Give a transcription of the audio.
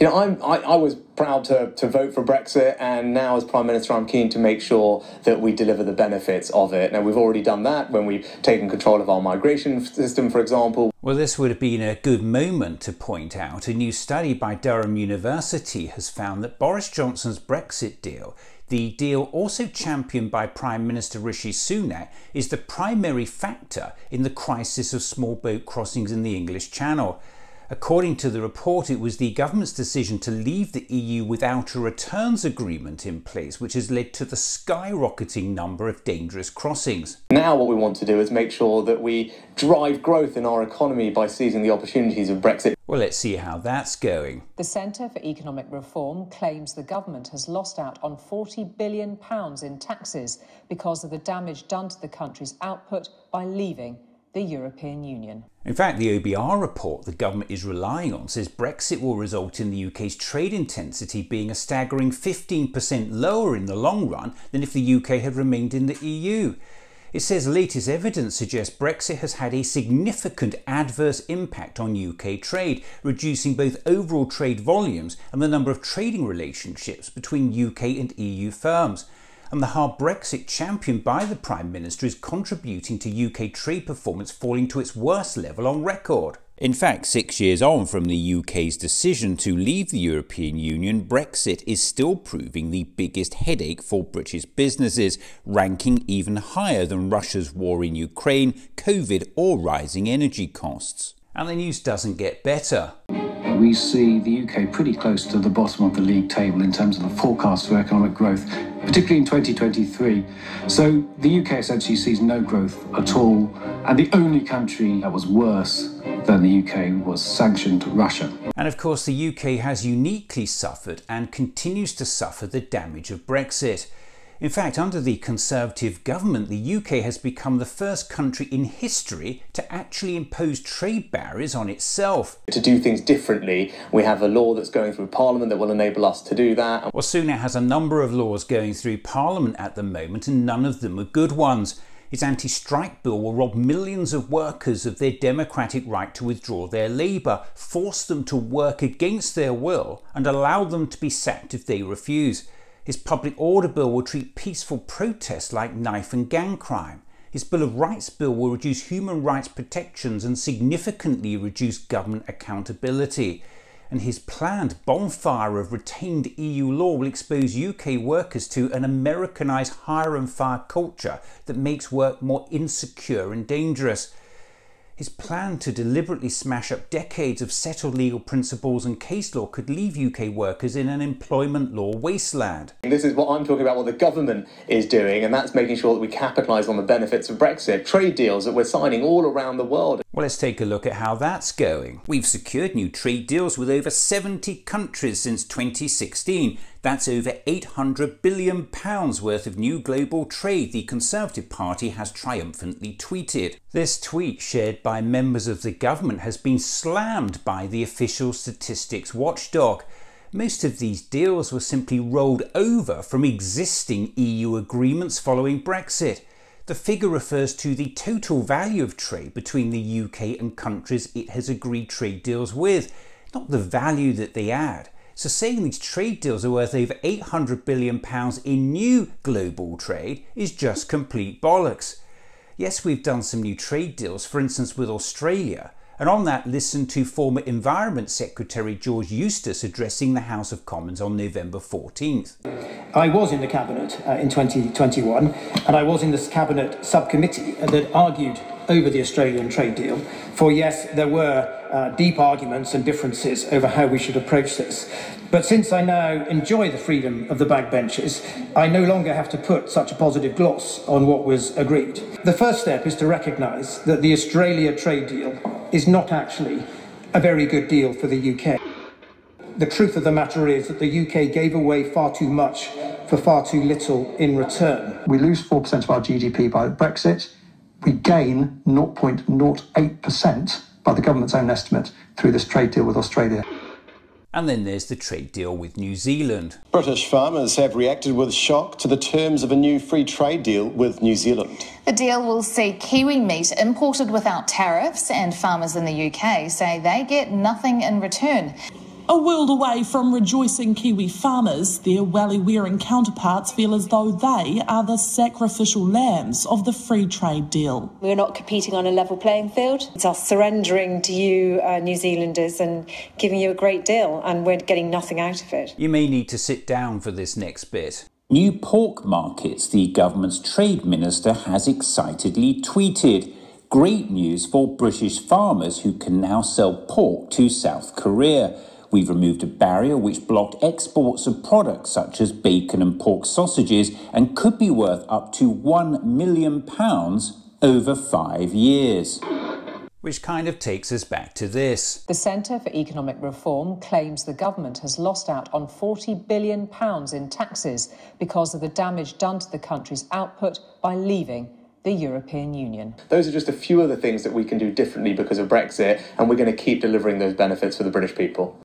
You know, I was proud to vote for Brexit, and now as Prime Minister I'm keen to make sure that we deliver the benefits of it. Now, we've already done that when we've taken control of our migration system, for example. Well, this would have been a good moment to point out a new study by Durham University has found that Boris Johnson's Brexit deal, the deal also championed by Prime Minister Rishi Sunak, is the primary factor in the crisis of small boat crossings in the English Channel. According to the report, it was the government's decision to leave the EU without a returns agreement in place, which has led to the skyrocketing number of dangerous crossings. Now what we want to do is make sure that we drive growth in our economy by seizing the opportunities of Brexit. Well, let's see how that's going. The Centre for Economic Reform claims the government has lost out on £40 billion in taxes because of the damage done to the country's output by leaving the European Union. In fact, the OBR report the government is relying on says Brexit will result in the UK's trade intensity being a staggering 15% lower in the long run than if the UK had remained in the EU. It says latest evidence suggests Brexit has had a significant adverse impact on UK trade, reducing both overall trade volumes and the number of trading relationships between UK and EU firms. And the hard Brexit championed by the Prime Minister is contributing to UK trade performance falling to its worst level on record. In fact, 6 years on from the UK's decision to leave the European Union, Brexit is still proving the biggest headache for British businesses, ranking even higher than Russia's war in Ukraine, COVID or rising energy costs. And the news doesn't get better. We see the UK pretty close to the bottom of the league table in terms of the forecast for economic growth, particularly in 2023. So the UK essentially sees no growth at all, and the only country that was worse than the UK was sanctioned Russia. And of course the UK has uniquely suffered and continues to suffer the damage of Brexit. In fact, under the Conservative government, the UK has become the first country in history to actually impose trade barriers on itself. To do things differently, we have a law that's going through Parliament that will enable us to do that. Well, Sunak has a number of laws going through Parliament at the moment, and none of them are good ones. His anti-strike bill will rob millions of workers of their democratic right to withdraw their labour, force them to work against their will, and allow them to be sacked if they refuse. His public order bill will treat peaceful protests like knife and gang crime. His Bill of Rights bill will reduce human rights protections and significantly reduce government accountability. And his planned bonfire of retained EU law will expose UK workers to an Americanised hire and fire culture that makes work more insecure and dangerous. His plan to deliberately smash up decades of settled legal principles and case law could leave UK workers in an employment law wasteland. This is what I'm talking about, what the government is doing, and that's making sure that we capitalise on the benefits of Brexit. Trade deals that we're signing all around the world. Well, let's take a look at how that's going. We've secured new trade deals with over 70 countries since 2016. That's over £800 billion worth of new global trade, the Conservative Party has triumphantly tweeted. This tweet, shared by members of the government, has been slammed by the official statistics watchdog. Most of these deals were simply rolled over from existing EU agreements following Brexit. The figure refers to the total value of trade between the UK and countries it has agreed trade deals with, not the value that they add. So saying these trade deals are worth over £800 billion in new global trade is just complete bollocks. Yes, we've done some new trade deals, for instance with Australia, and on that listen to former Environment Secretary George Eustace addressing the House of Commons on November 14th. I was in the Cabinet in 2021, and I was in this Cabinet subcommittee that argued over the Australian trade deal. For yes, there were deep arguments and differences over how we should approach this. But since I now enjoy the freedom of the backbenches, I no longer have to put such a positive gloss on what was agreed. The first step is to recognise that the Australia trade deal is not actually a very good deal for the UK. The truth of the matter is that the UK gave away far too much for far too little in return. We lose 4% of our GDP by Brexit. We gain 0.08% by the government's own estimate through this trade deal with Australia. And then there's the trade deal with New Zealand. British farmers have reacted with shock to the terms of a new free trade deal with New Zealand. The deal will see Kiwi meat imported without tariffs, and farmers in the UK say they get nothing in return. A world away from rejoicing Kiwi farmers, their welly-wearing counterparts feel as though they are the sacrificial lambs of the free trade deal. We're not competing on a level playing field. It's us surrendering to you, New Zealanders, and giving you a great deal, and we're getting nothing out of it. You may need to sit down for this next bit. New pork markets, the government's trade minister has excitedly tweeted. Great news for British farmers who can now sell pork to South Korea. We've removed a barrier which blocked exports of products such as bacon and pork sausages and could be worth up to £1 million over 5 years. Which kind of takes us back to this. The Centre for Economic Reform claims the government has lost out on £40 billion in taxes because of the damage done to the country's output by leaving the European Union. Those are just a few of the things that we can do differently because of Brexit, and we're going to keep delivering those benefits for the British people.